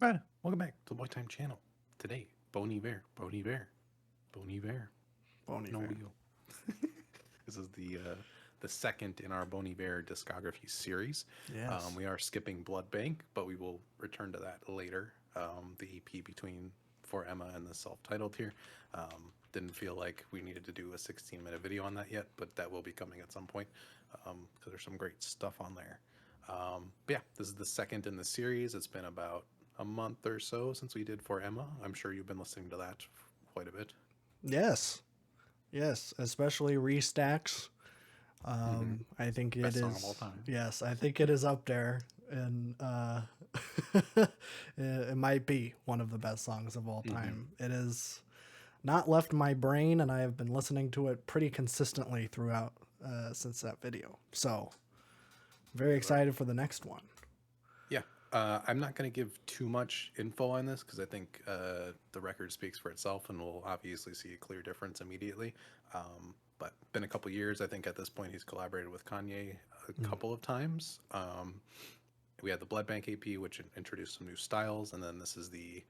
Right. Welcome back to the Boy Time channel. Today, Bon Iver, Bon Iver, Bon Iver. Bon No Iver. wheel. This is the second in our Bon Iver discography series. Yes. We are skipping Blood Bank, but we will return to that later. The EP between for Emma and the self-titled here. Didn't feel like we needed to do a 16-minute video on that yet, but that will be coming at some point because there's some great stuff on there. But yeah, this is the second in the series. It's been about a month or so since we did for Emma. I'm sure you've been listening to that quite a bit. Yes. Yes. Especially Restacks. Mm-hmm. I think it Best song of all is. time. Yes, I think it is up there, and it might be one of the best songs of all Mm-hmm. time. It is not left my brain, and I have been listening to it pretty consistently throughout since that video. So very Right, right. excited for the next one. Yeah, I'm not going to give too much info on this because I think the record speaks for itself, and we'll obviously see a clear difference immediately. But been a couple years. I think at this point he's collaborated with Kanye a Mm. couple of times. We had the Blood Bank AP, which introduced some new styles, and then this is the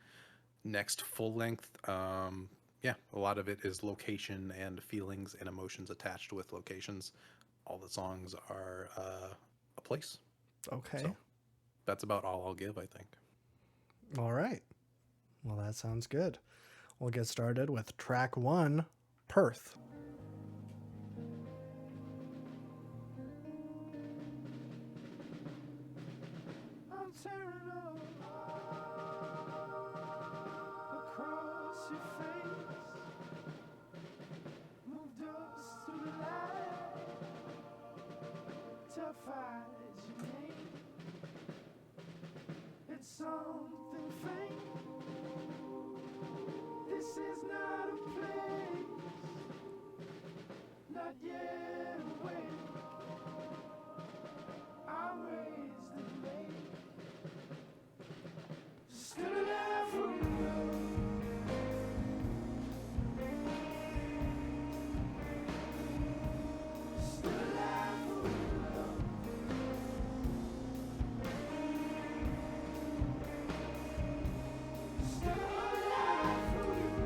next full length. Yeah, a lot of it is location and feelings and emotions attached with locations. All the songs are a place. Okay. So that's about all I'll give, I think. All right. Well, that sounds good. We'll get started with track one, Perth. I'm tearing up across your face. Moved us to the light. Tough eyes, your name. It's something faint. This is not a place. Not yet away. I raised the lake. Still alive for you. Still alive for you. Still alive for you.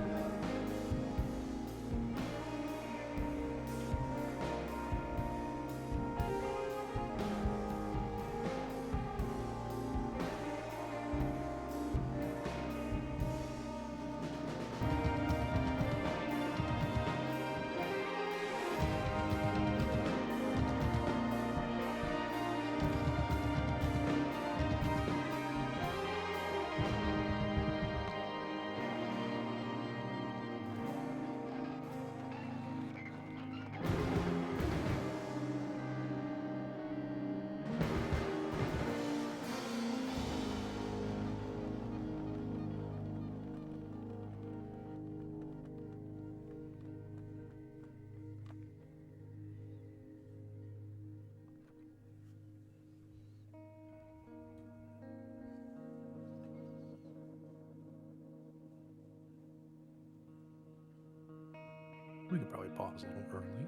We could probably pause a little early.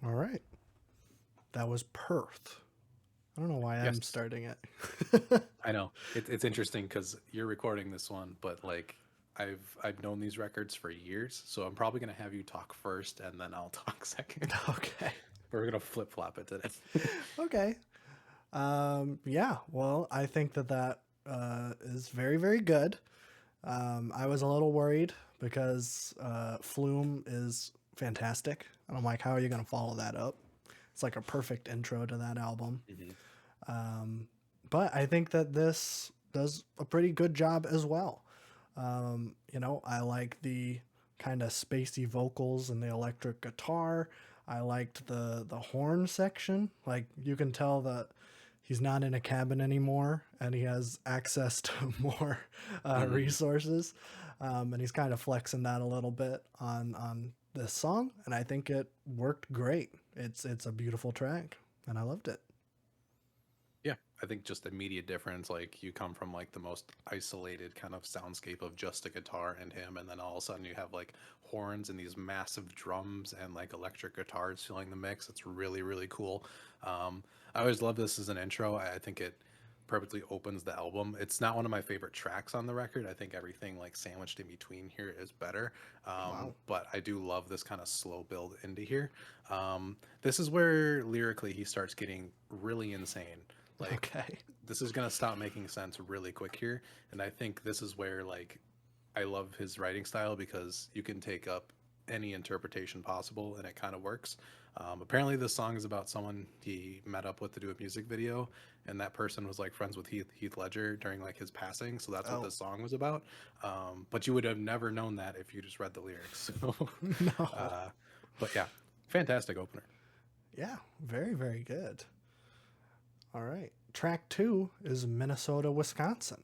All right. That was Perth. I don't know why I'm Yes, starting it. I know. It's interesting because you're recording this one, but like I've known these records for years, so I'm probably gonna have you talk first and then I'll talk second. Okay. We're gonna flip flop it today. Okay. Yeah. Well, I think that is very, very good. I was a little worried because Flume is fantastic. And I'm like, how are you going to follow that up? It's like a perfect intro to that album. Mm-hmm. But I think that this does a pretty good job as well. I like the kind of spacey vocals and the electric guitar. I liked the horn section. Like you can tell that he's not in a cabin anymore and he has access to more Mm-hmm. resources. And he's kind of flexing that a little bit on this song, and I think it worked great. It's a beautiful track, and I loved it. Yeah, I think just immediate difference. Like you come from like the most isolated kind of soundscape of just a guitar and him, and then all of a sudden you have like horns and these massive drums and like electric guitars filling the mix. It's really really cool. I always love this as an intro. I think it perfectly opens the album. It's not one of my favorite tracks on the record. I think everything like sandwiched in between here is better. Wow. But I do love this kind of slow build into here. This is where lyrically he starts getting really insane. Like Okay. this is gonna stop making sense really quick here, and I think this is where like I love his writing style because you can take up any interpretation possible and it kind of works. Apparently, this song is about someone he met up with to do a music video, and that person was like friends with Heath Ledger during like his passing. So that's what Oh, this song was about. But you would have never known that if you just read the lyrics. So, no. uh, but yeah, fantastic opener. Yeah, very, very good. All right. Track 2 is Minnesota, Wisconsin.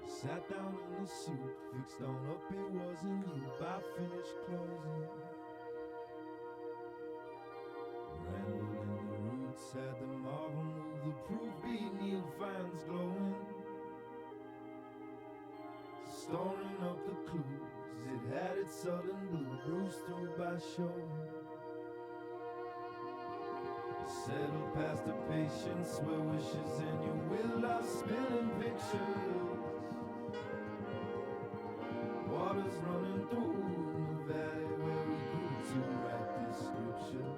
Sat down in the suit, fixed on up, it wasn't you. I finished closing. Rambled in the roots, had the marble move, the proof beat Neil finds glowing. Storing up the clues, it had its sudden blue, bruised through by showing. Settled past the patience where wishes and your will are spilling pictures. Water's running through the valley where we grew to write this scripture.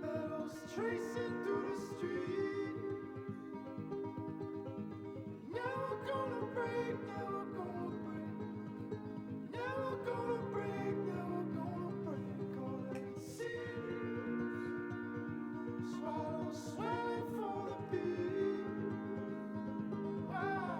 Meadows tracing through the street. Never gonna break, never gonna break. Never gonna break, never gonna break. All that seems swallows sweating for the beat. Wow.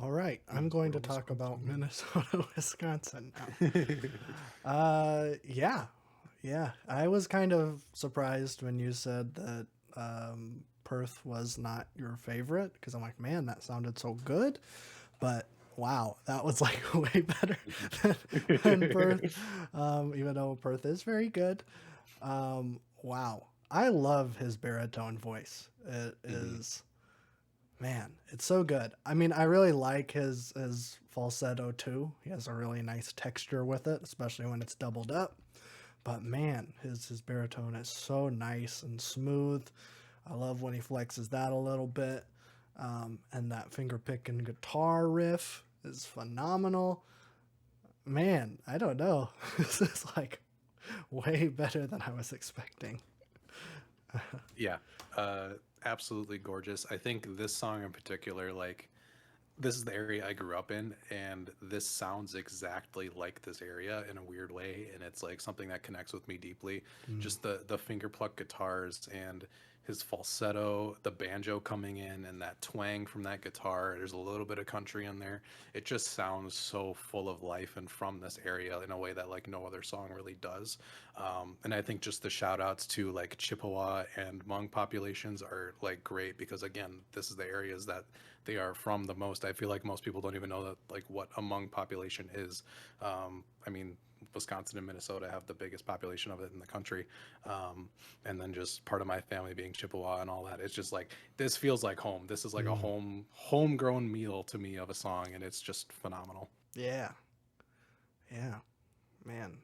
All right. I'm going to talk about Minnesota, Wisconsin now. Yeah. Yeah. I was kind of surprised when you said that Perth was not your favorite because I'm like, man, that sounded so good. But wow, that was like way better than Perth, even though Perth is very good. Wow. I love his baritone voice. It Mhm. is, man, it's so good. I mean, I really like his falsetto too. He has a really nice texture with it, especially when it's doubled up. But man, his baritone is so nice and smooth. I love when he flexes that a little bit. And that finger picking guitar riff is phenomenal. Man, I don't know. This is like way better than I was expecting. Yeah, absolutely gorgeous. I think this song in particular, like, this is the area I grew up in, and this sounds exactly like this area in a weird way, and it's like something that connects with me deeply. Mm. Just the finger pluck guitars and his falsetto, the banjo coming in, and that twang from that guitar. There's a little bit of country in there. It just sounds so full of life and from this area in a way that like no other song really does. And I think just the shout outs to like Chippewa and Hmong populations are like great because again, this is the areas that they are from the most. I feel like most people don't even know that like what a Hmong population is. I mean, Wisconsin and Minnesota have the biggest population of it in the country. And then just part of my family being Chippewa and all that. It's just like this feels like home. This is like a Mm. homegrown meal to me of a song, and it's just phenomenal. Yeah. Yeah. Man,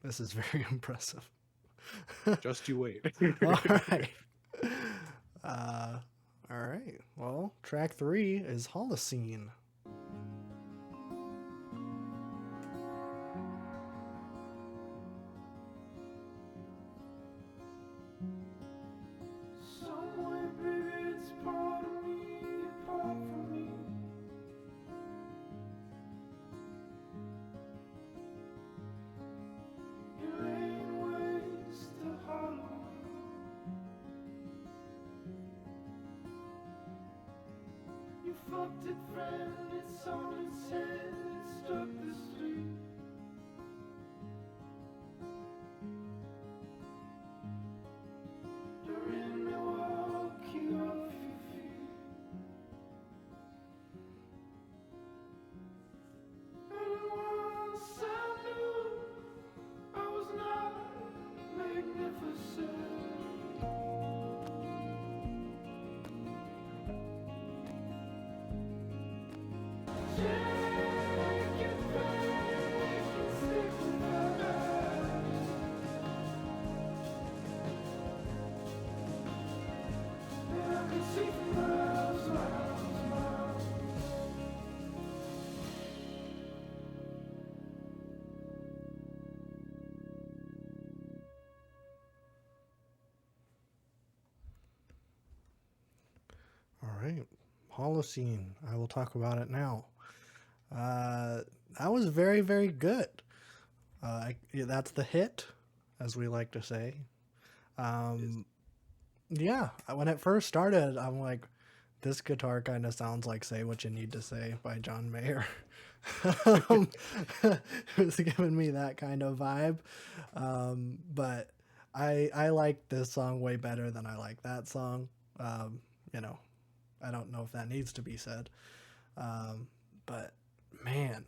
this is very impressive. Just you wait. All right. Uh, all right. Well, track 3 is Holocene. fucked it friend, it's on its head, it struck the street. During the walk, you off your feet. And once I knew I was not magnificent. Take it back and stick with my eyes. And I can see for miles, miles, miles. All right. Holocene. I will talk about it now. That was very, very good. That's the hit, as we like to say. Yeah, when it first started, I'm like, this guitar kind of sounds like Say What You Need to Say by John Mayer. It was giving me that kind of vibe. But I like this song way better than I like that song. You know, I don't know if that needs to be said. But man,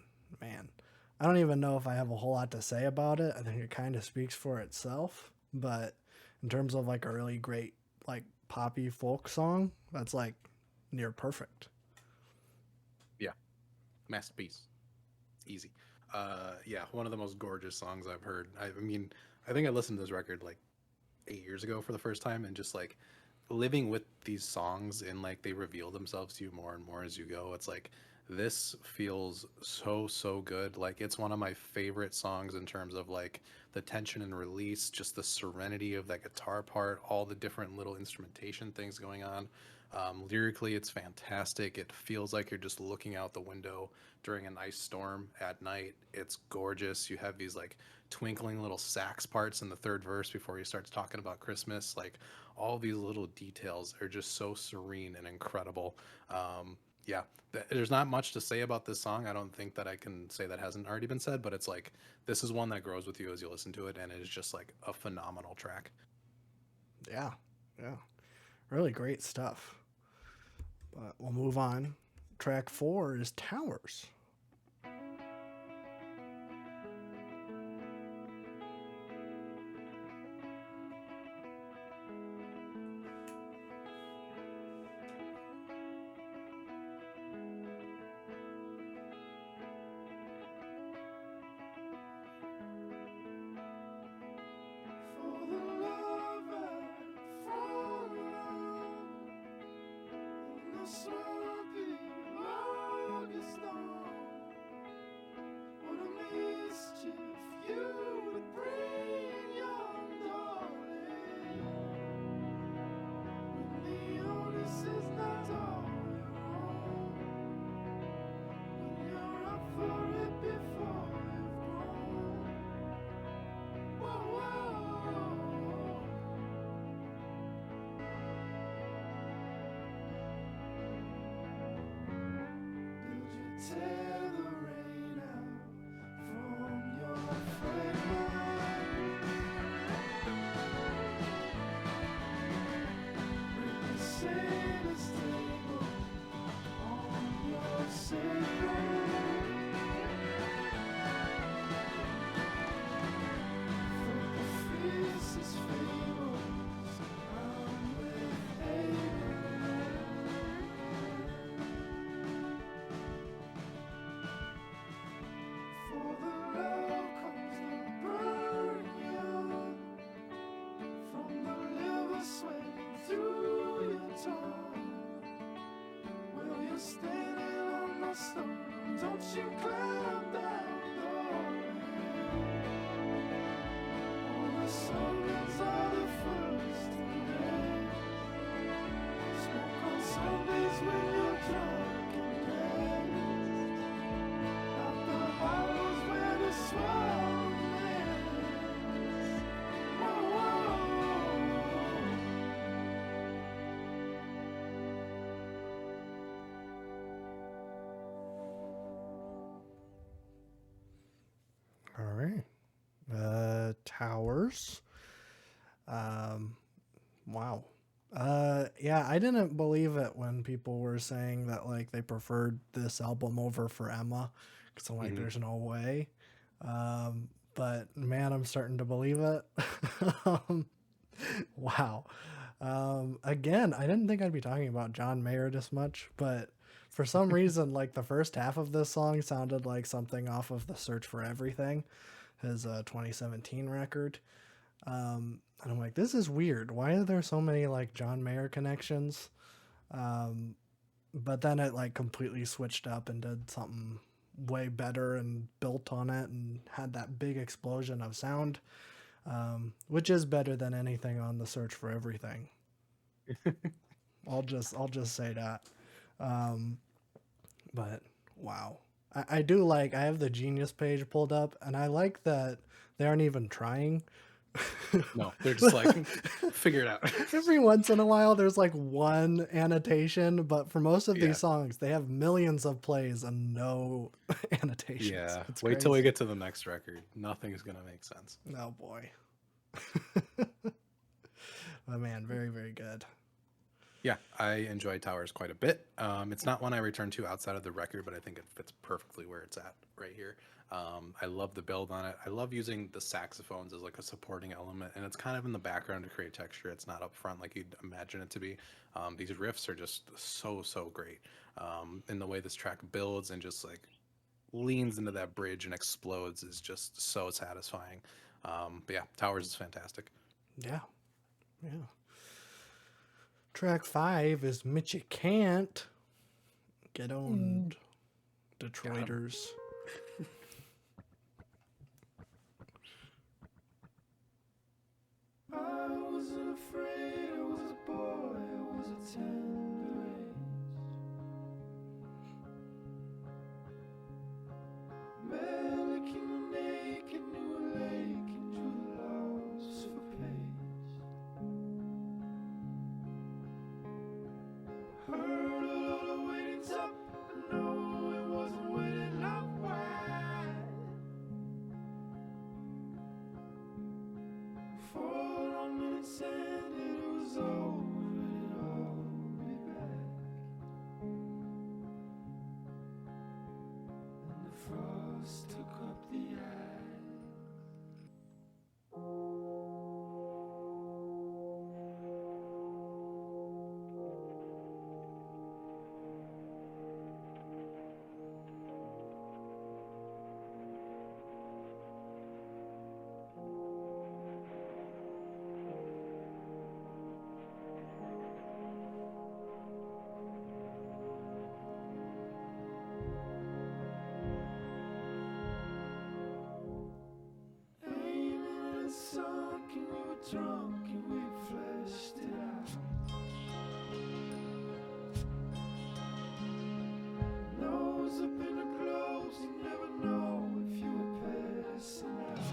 I don't even know if I have a whole lot to say about it. I think it kind of speaks for itself. But in terms of like a really great, like poppy folk song, that's like near perfect. Yeah, masterpiece. Easy. Yeah, one of the most gorgeous songs I've heard. I mean, I think I listened to this record like 8 years ago for the first time, and just like living with these songs and like they reveal themselves to you more and more as you go. It's like this feels so good. Like it's one of my favorite songs in terms of like the tension and release, just the serenity of that guitar part, all the different little instrumentation things going on. Lyrically, it's fantastic. It feels like you're just looking out the window during an ice storm at night. It's gorgeous. You have these like twinkling little sax parts in the third verse before he starts talking about Christmas. Like all these little details are just so serene and incredible. Yeah, there's not much to say about this song. I don't think that I can say that hasn't already been said, but it's like this is one that grows with you as you listen to it, and it is just like a phenomenal track. Yeah, really great stuff. But we'll move on. Track 4 is Towers. For the love I'd fallen on in the swampy August dawn. What a mischief you would bring young darling when the onus is not all your own. When you're up for it before you've grown. Whoa, whoa. Did you tear the rain out from your framework? Break the sailor's table on your sailboat. For the fiercest fables, I'm with Iver. For the love comes the burn young, from the liver swelling through your tongue. Well, you're standing on my stone, don't you climb down, darling. All the summons are the first to end. Smoke on Sundays when you're drunk and dead. Out the hollows where the swallow lands. Whoa, whoa. Towers. Wow. Yeah, I didn't believe it when people were saying that like they preferred this album over for Emma, because I'm like, Mhm. there's no way. But man, I'm starting to believe it. um, wow. Again, I didn't think I'd be talking about John Mayer this much, but for some reason, like the first half of this song sounded like something off of the Search for Everything, his 2017 record. And I'm like, this is weird. Why are there so many like John Mayer connections? But then it like completely switched up and did something way better and built on it and had that big explosion of sound, which is better than anything on the Search for Everything. I'll just say that. Um, but wow, I do like. I have the Genius page pulled up, and I like that they aren't even trying. No, they're just like, figure it out. Every once in a while, there's like one annotation, but for most of Yeah. these songs, they have millions of plays and no annotations. Yeah. It's Wait till we crazy. get to the next record. Nothing's going to make sense. Oh boy. But man, very, very good. Yeah, I enjoy Towers quite a bit. It's not one I return to outside of the record, but I think it fits perfectly where it's at right here. I love the build on it. I love using the saxophones as like a supporting element, and it's kind of in the background to create texture. It's not up front like you'd imagine it to be. These riffs are just so great. In the way this track builds and just like leans into that bridge and explodes is just so satisfying. But yeah, Towers is fantastic. Yeah. Yeah. Track 5 is Michicant. Get owned, Detroiters. I wasn't afraid, I was a boy, I was a tender age. Licking the naked, knew a lake and drew the lost for page. Heard a lot of waitings up, but no, it wasn't waiting up wide. Fall on the sand, it was over, it'd all be back. And the frost took up the axe. Aiming at a sunk and we were drunk and we fleshed it out. Nose up in the clothes, you never know if you were passing out.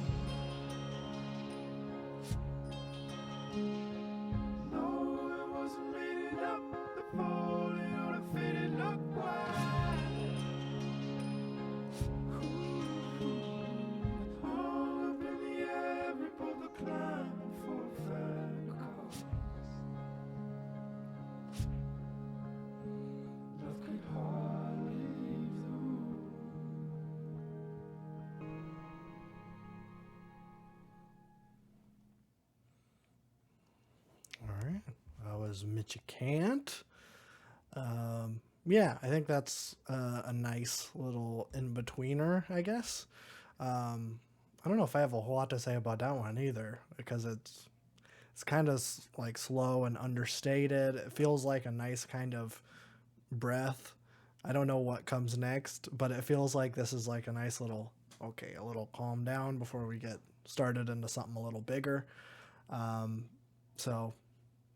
No, it wasn't made it up, the falling on a faded look wide. Hung up in the air, we both were climbing for a fair cause. Love could hardly leave the room. All right. That was Michicant. Yeah, I think that's a nice little in-betweener, I guess. I don't know if I have a whole lot to say about that one either, because it's kind of like slow and understated. It feels like a nice kind of breath. I don't know what comes next, but it feels like this is like a nice little, okay, a little calm down before we get started into something a little bigger. So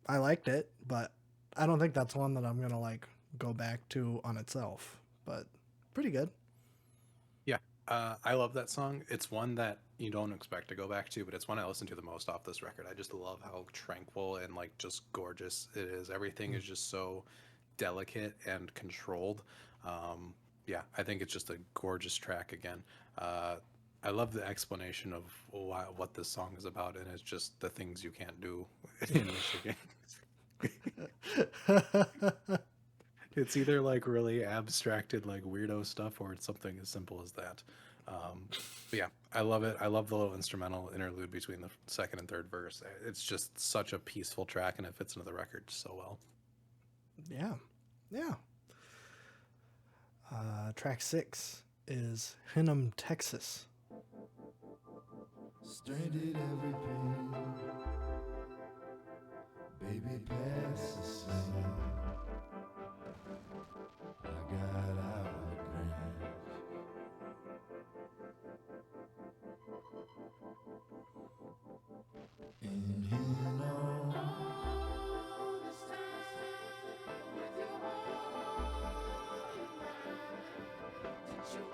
I liked it, but I don't think that's one that I'm gonna like go back to on itself. But pretty good. Yeah, I love that song. It's one that you don't expect to go back to, but it's one I listen to the most off this record. I just love how tranquil and like just gorgeous it is. Everything is just so delicate and controlled. Yeah, I think it's just a gorgeous track again. I love the explanation of what this song is about, and it's just the things you can't do in Michigan. It's either like really abstracted, like weirdo stuff, or it's something as simple as that. But yeah, I love it. I love the little instrumental interlude between the second and third verse. It's just such a peaceful track, and it fits into the record so well. Yeah. Yeah. Track 6 is Hinnom, Texas. Stranded every pain, baby, pass the sun. I got out of range. In Hinnom, all this time with your heart in mine. Did you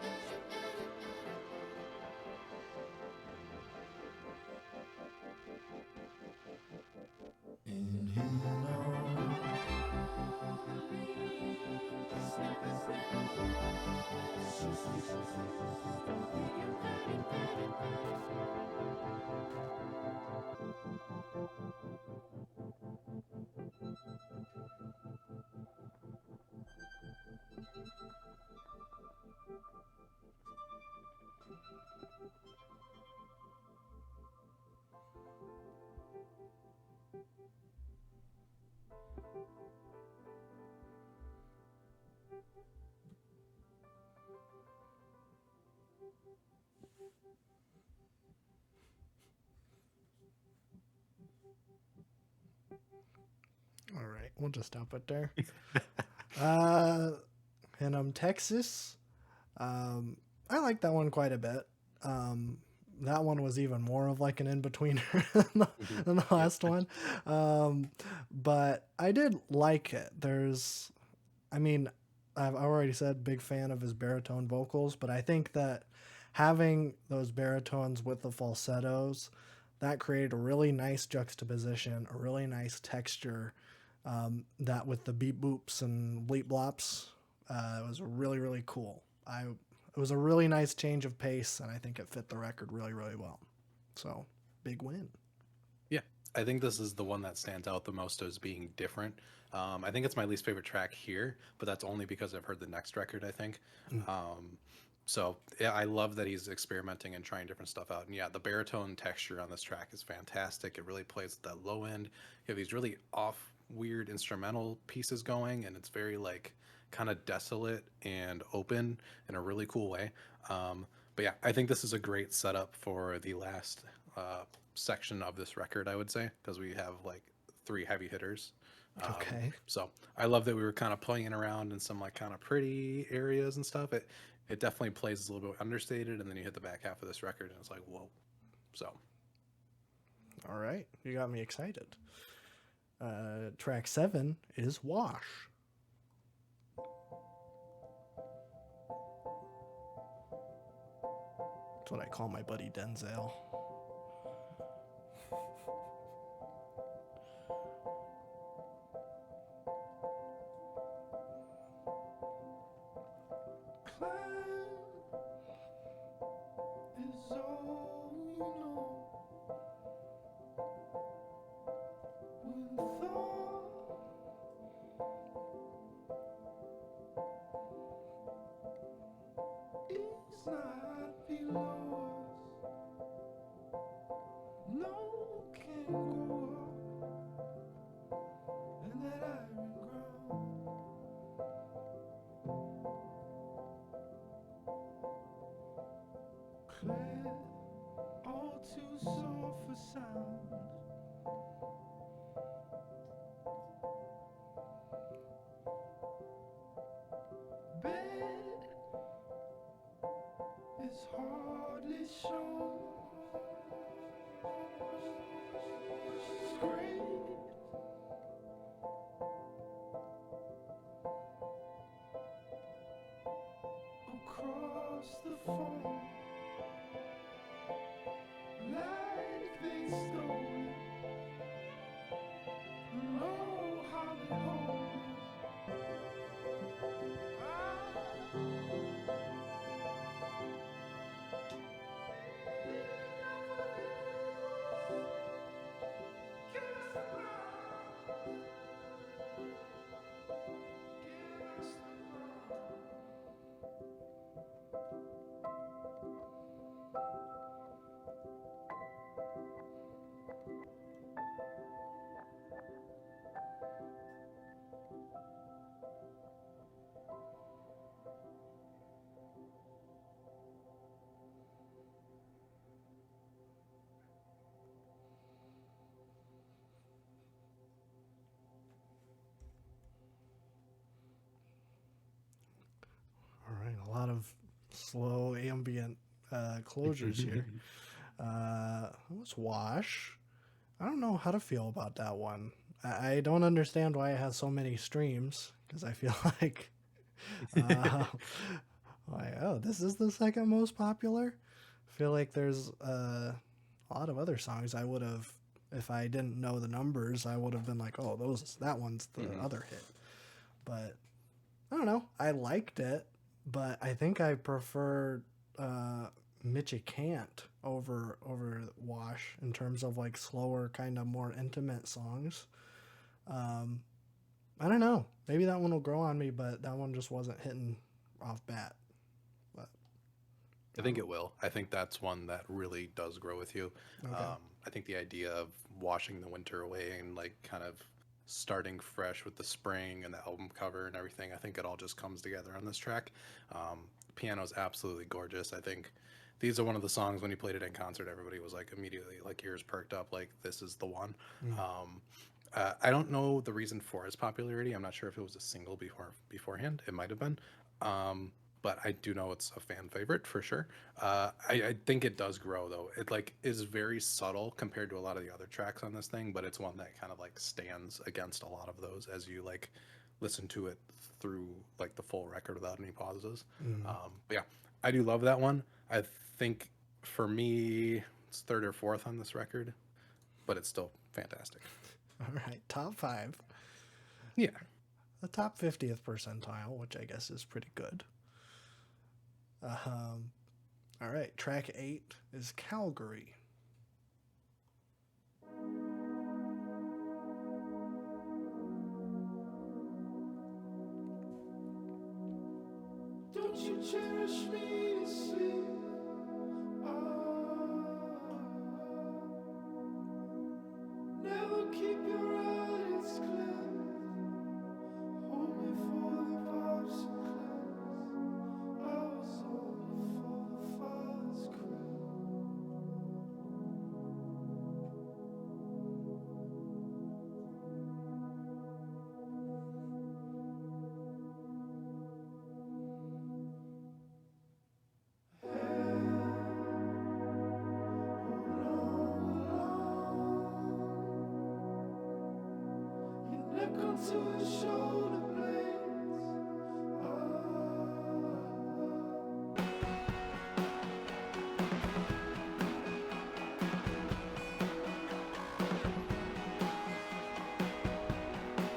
in Hinnom, All right, we'll just stop it there. Hinnom, Texas. I like that one quite a bit. That one was even more of like an in-betweener than the last one. But I did like it. I've already said big fan of his baritone vocals, but I think that having those baritones with the falsettos, that created a really nice juxtaposition, a really nice texture. That with the beep boops and bleep blops, it was really, really cool. It was a really nice change of pace, and I think it fit the record really, really well. So, big win. Yeah, I think this is the one that stands out the most as being different. I think it's my least favorite track here, but that's only because I've heard the next record, I think. So yeah, I love that he's experimenting and trying different stuff out. And yeah, the baritone texture on this track is fantastic. It really plays at that low end. You have these really off, weird instrumental pieces going, and it's very like kind of desolate and open in a really cool way. But yeah, I think this is a great setup for the last section of this record, I would say, because we have like three heavy hitters. Okay. So I love that we were kind of playing around in some like kind of pretty areas and stuff. It definitely plays a little bit understated, and then you hit the back half of this record, and it's like whoa. So All right. You got me excited. Track 7 is Wash. That's what I call my buddy Denzel. climb is all you know. When thought is not below us, no can go up, and that iron ground. Clad, all too soft for sound. Bed is hardly shown. Scrape across the foam. Like they stole it. Oh, how they hold it. lot of slow ambient closures here. Let's Wash. I don't know how to feel about that one. I don't understand why it has so many streams because I feel like, oh, this is the second most popular. I feel like there's a lot of other songs I would have, if I didn't know the numbers, I would have been like, oh, that one's the other hit. But I don't know. I liked it, but I think I prefer Michicant over Wash in terms of like slower, kind of more intimate songs. I don't know. Maybe that one will grow on me, but that one just wasn't hitting off bat. But I think it will. I think that's one that really does grow with you. Okay. I think the idea of washing the winter away and like kind of starting fresh with the spring and the album cover and everything, I think it all just comes together on this track. Piano is absolutely gorgeous. I think these are one of the songs when you played it in concert, everybody was like immediately like ears perked up, like this is the one. I don't know the reason for its popularity. I'm not sure if it was a single beforehand. It might have been. But I do know it's a fan favorite for sure. I think it does grow though. It like is very subtle compared to a lot of the other tracks on this thing, but it's one that kind of like stands against a lot of those as you like listen to it through like the full record without any pauses. But yeah, I do love that one. I think for me it's third or fourth on this record, but it's still fantastic. All right, top 5. Yeah. The top 50th percentile, which I guess is pretty good. All right, track 8 is Calgary. Don't you cherish me to sleep? Never keep your eyelids cleansed. Hold me for the pops and cleanse. I was only for the Father's crown. Neck onto his shoulder blades.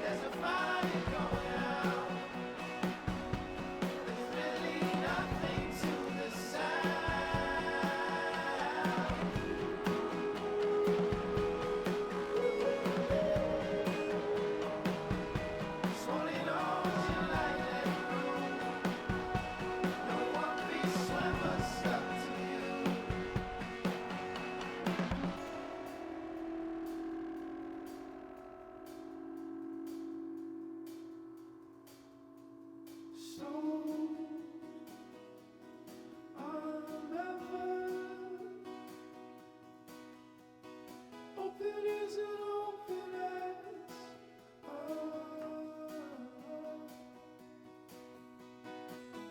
There's a fire going out. There's really nothing to the sound. Swallowing all you like that room. No one piece swimmer stuck to you. So I'm ever open as an open as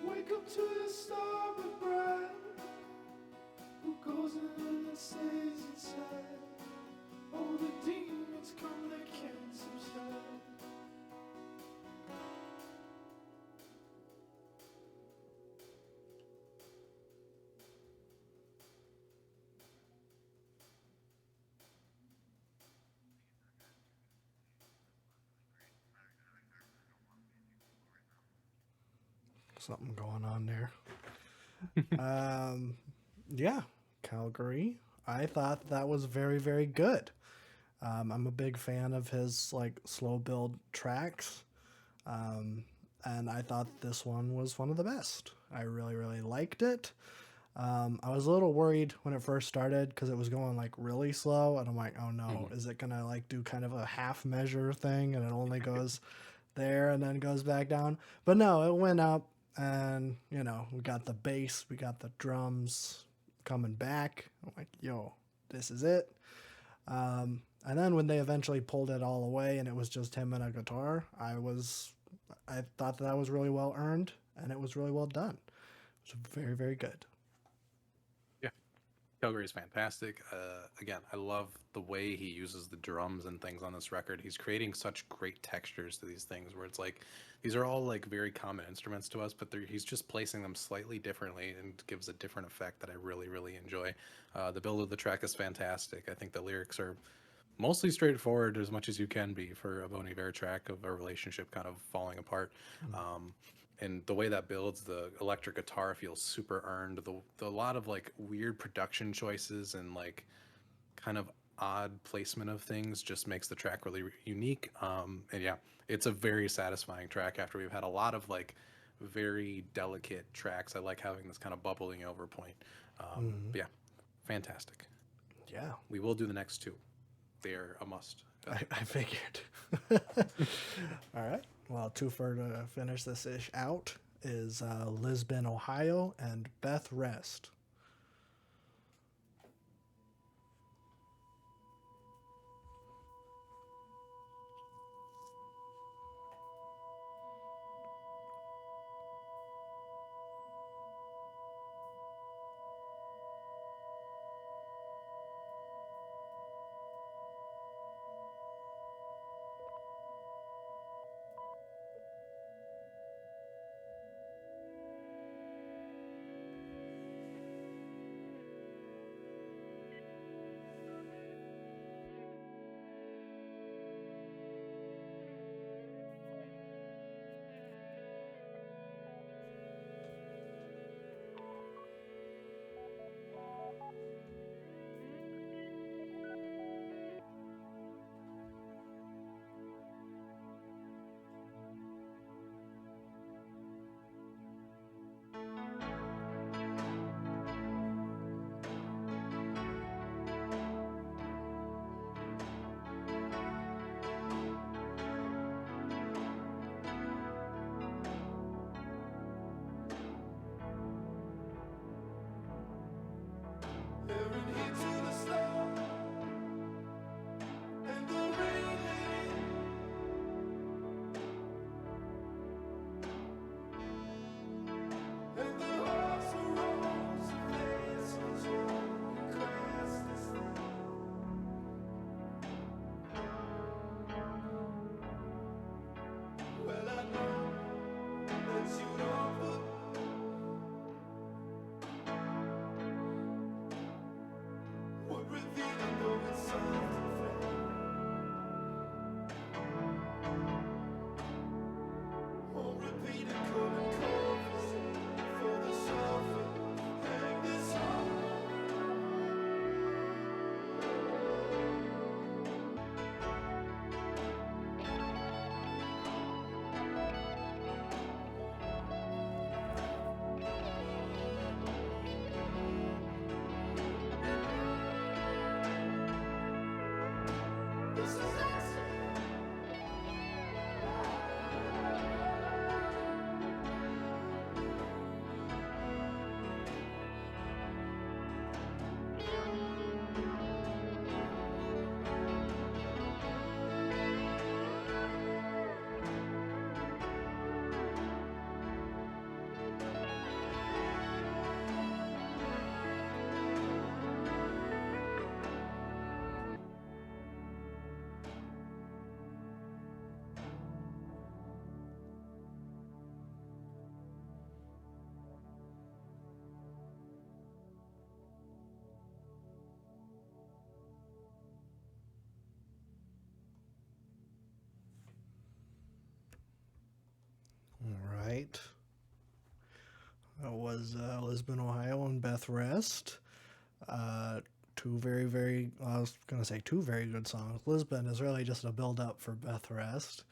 wake up to the starboard bride who goes in and stays inside. Oh, the demons come, they can't subside. Something going on there. Yeah, Calgary. I thought that was very, very good. I'm a big fan of his like slow build tracks. And I thought this one was one of the best. I really, really liked it. I was a little worried when it first started because it was going like really slow, and I'm like, oh no, is it gonna like do kind of a half measure thing and it only goes there and then goes back down? But no, it went up, and you know, we got the bass, we got the drums coming back. I'm like, yo, this is it. And then when they eventually pulled it all away and it was just him and a guitar, I thought that was really well earned and it was really well done. It's very, very good. Yeah, Calgary is fantastic. Again, I love the way he uses the drums and things on this record. He's creating such great textures to these things where it's like these are all like very common instruments to us, but he's just placing them slightly differently and gives a different effect that I really, really enjoy. The build of the track is fantastic. I think the lyrics are mostly straightforward as much as you can be for a Bon Iver track of a relationship kind of falling apart. And the way that builds, the electric guitar feels super earned. The lot of like weird production choices and like kind of odd placement of things just makes the track really unique. And yeah, it's a very satisfying track after we've had a lot of like very delicate tracks. I like having this kind of bubbling over point. Yeah, fantastic. Yeah, We will do the next two. They're a must. I figured. All right. Well, two for to finish this ish out is Lisbon, Ohio, and Beth Rest. Heaven hit to the star, and the rain let in. And the hearts arose, and faces all cast asleep. Well, I know that you don't put would reveal it though it's soft and fair. Won't repeat it, come and compensate for the suffering. Hang this on. This is us. All right. That was Lisbon, Ohio, and Beth Rest. Two very, very, I was going to say two very good songs. Lisbon is really just a build up for Beth Rest.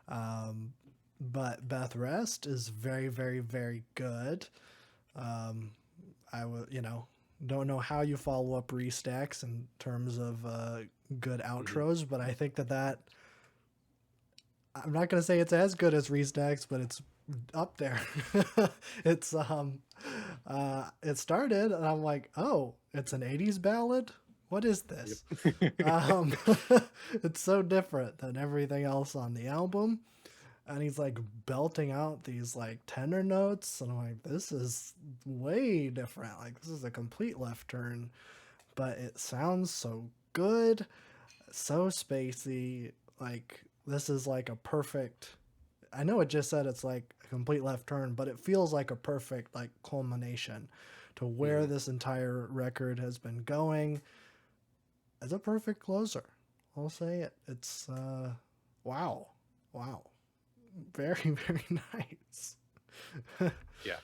But Beth Rest is very, very, very good. I would, don't know how you follow up Restacks in terms of good outros, but I think that I'm not going to say it's as good as Restacks, but it's up there. It's it started and I'm like, oh, it's an 80s ballad. What is this? It's so different than everything else on the album. and he's like belting out these like tenor notes, and I'm like, this is way different. Like this is a complete left turn, but it sounds so good, so spacey. Like this is like a perfect. I know it just said it's like a complete left turn, but it feels like a perfect like culmination to where Mhm. this entire record has been going. It's a perfect closer. I'll say it. It's wow. Wow. Very, very nice. Yeah.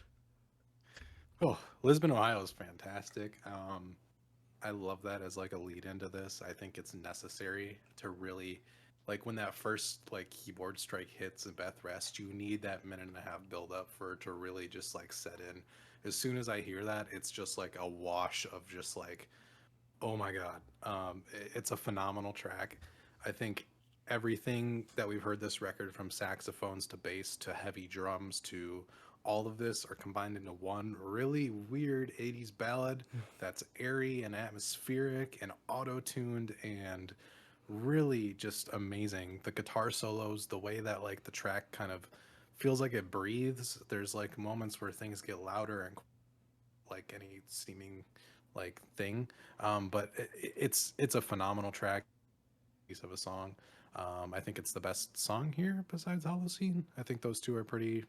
Oh, Lisbon, Ohio is fantastic. I love that as like a lead into this. I think it's necessary to really like when that first like keyboard strike hits and Beth rests, you need that minute and a half build up for it to really just like set in. As soon as I hear that, it's just like a wash of just like, oh my god. It's a phenomenal track. I think everything that we've heard this record, from saxophones to bass to heavy drums to all of this, are combined into one really weird 80s ballad that's airy and atmospheric and auto-tuned and really just amazing. The guitar solos, the way that like the track kind of feels like it breathes. There's like moments where things get louder and like any seeming like thing. But it's a phenomenal track, piece of a song. I think it's the best song here besides Holocene. I think those two are pretty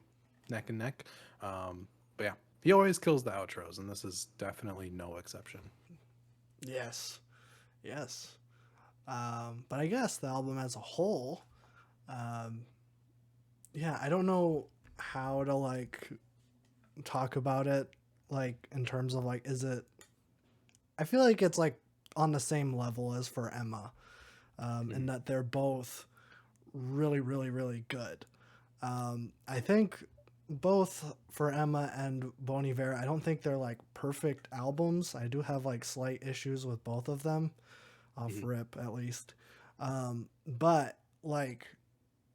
neck and neck. But yeah, he always kills the outros, and this is definitely no exception. Yes. Yes. But I guess the album as a whole, um, yeah, I don't know how to like talk about it, like in terms of like, is it? I feel like it's like on the same level as for Emma, in Mhm. that they're both really, really, really good. I think both for Emma and Bon Iver, I don't think they're like perfect albums. I do have like slight issues with both of them, off Mhm. rip at least. But like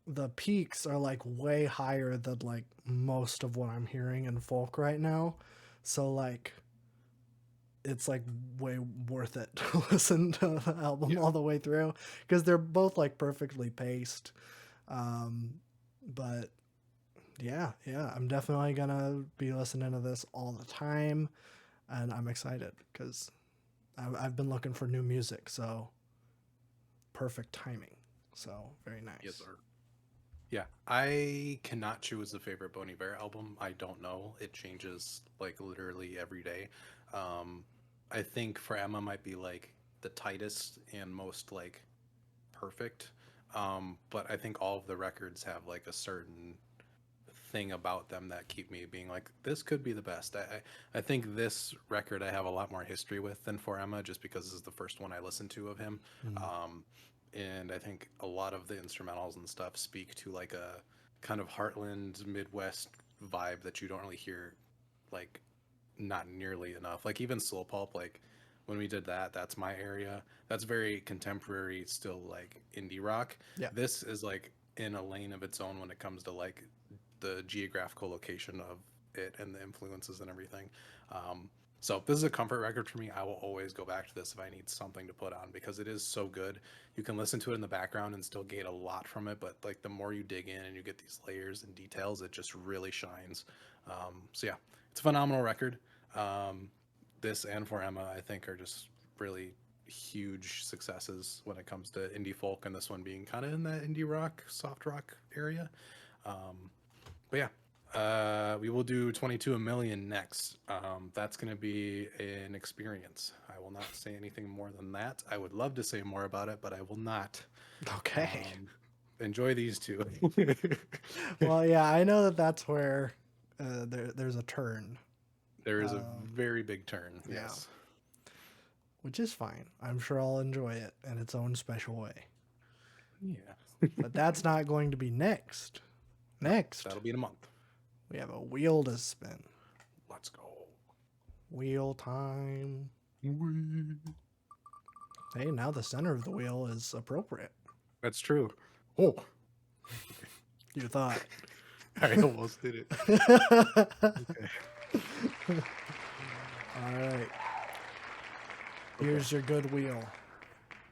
the peaks are like way higher than like most of what I'm hearing in folk right now. So like it's like way worth it to listen to the album Yeah. all the way through because they're both like perfectly paced. Um, but yeah, I'm definitely gonna be listening to this all the time, and I'm excited because I've been looking for new music, so perfect timing. So very Yes, nice. sir. Yeah, I cannot choose a favorite Bon Iver album. I don't know. It changes like literally every day. Um, I think for Emma might be like the tightest and most like perfect. But I think all of the records have like a certain thing about them that keep me being like, this could be the best. I think this record I have a lot more history with than For Emma, just because this is the first one I listened to of him. Mm. Um, and I think a lot of the instrumentals and stuff speak to like a kind of heartland Midwest vibe that you don't really hear like not nearly enough. Like even Slow Pulp, like when we did that, that's my area. That's very contemporary, still like indie rock. Yeah. This is like in a lane of its own when it comes to like the geographical location of it and the influences and everything. Um, so this is a comfort record for me. I will always go back to this if I need something to put on because it is so good. You can listen to it in the background and still get a lot from it, but like the more you dig in and you get these layers and details, it just really shines. So yeah, it's a phenomenal record. Um, this and For Emma, I think, are just really huge successes when it comes to indie folk, and this one being kind of in that indie rock, soft rock area. Um, but yeah, we will do 22 a million next. That's going to be an experience. I will not say anything more than that. I would love to say more about it, but I will not. Okay. Um, enjoy these two. Well, yeah, I know that that's where there's a turn. There is a Um, very big turn. yeah, Yes. which is fine. I'm sure I'll enjoy it in its own special way. Yeah. But that's not going to be next. No, Next, that'll be in a month. we have a wheel to spin. Let's go. Wheel time. Hey, now the center of the wheel is appropriate. That's true. Oh, You thought. I almost did it. All Okay. right. Okay. Here's your good wheel.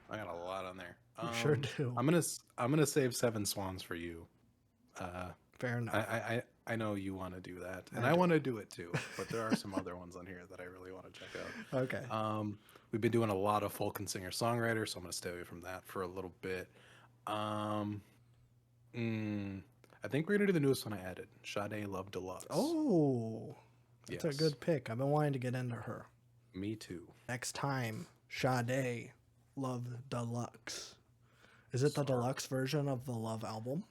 I got a lot on there. You sure do. I'm gonna save Seven Swans for you. Fair enough. I know you want to do that, and I I do. want to do it too. But there are some other ones on here that I really want to check out. Okay. We've been doing a lot of folk and singer songwriter, so I'm going to stay away from that for a little bit. Um, I think we're going to do the newest one I added, Sade Love Deluxe. Oh, that's a Yes. good pick. I've been wanting to get into her. Me too. Next time, Sade Love Deluxe. Is it the Sorry. deluxe version of the Love album?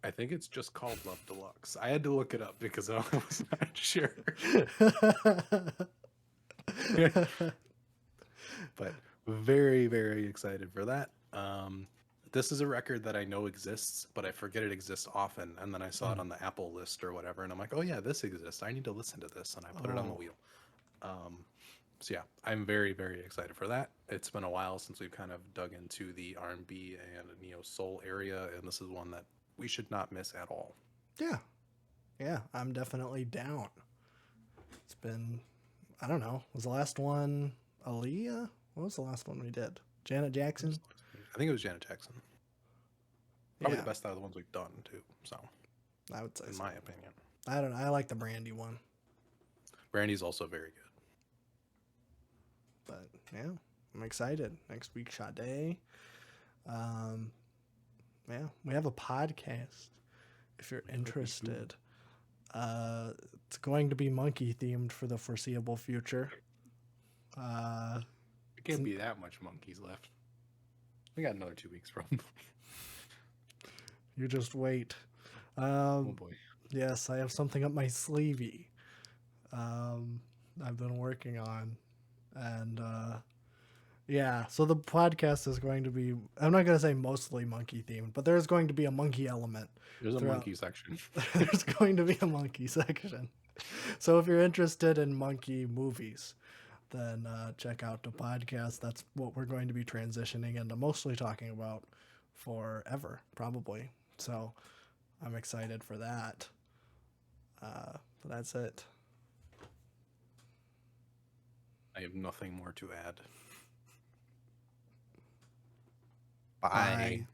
I think it's just called Love Deluxe. I had to look it up because I was not sure. But very, very excited for that. This is a record that I know exists, but I forget it exists often. And then I saw it on the Apple list or whatever, and I'm like, oh yeah, this exists. I need to listen to this, and I put it on the Oh. wheel. So yeah, I'm very, very excited for that. It's been a while since we've kind of dug into the R&B and neo soul area, and this is one that we should not miss at all. Yeah. Yeah, I'm definitely down. It's been, I don't know, was the last one Aaliyah? What was the last one we did? Janet Jackson? I think it was Janet Jackson. Probably Yeah, the best out of the ones we've done too. So, I would say in so. my opinion, I don't know. I like the Brandy one. Brandy's also very good. But yeah, I'm excited. Next week, Sade. Yeah, we have a podcast if you're interested. It's going to be monkey themed for the foreseeable future. There can't be that much monkeys left. We got another 2 weeks probably. You just wait. Oh boy. Yes, I have something up my sleevey. I've been working on, and yeah. So the podcast is going to be. I'm not going to say mostly monkey themed, but there's going to be a monkey element. There's a throughout. monkey section. There's going to be a monkey section. So if you're interested in monkey movies, then check out the podcast. That's what we're going to be transitioning into, mostly talking about forever, probably. So I'm excited for that. But that's it. I have nothing more to add. Bye.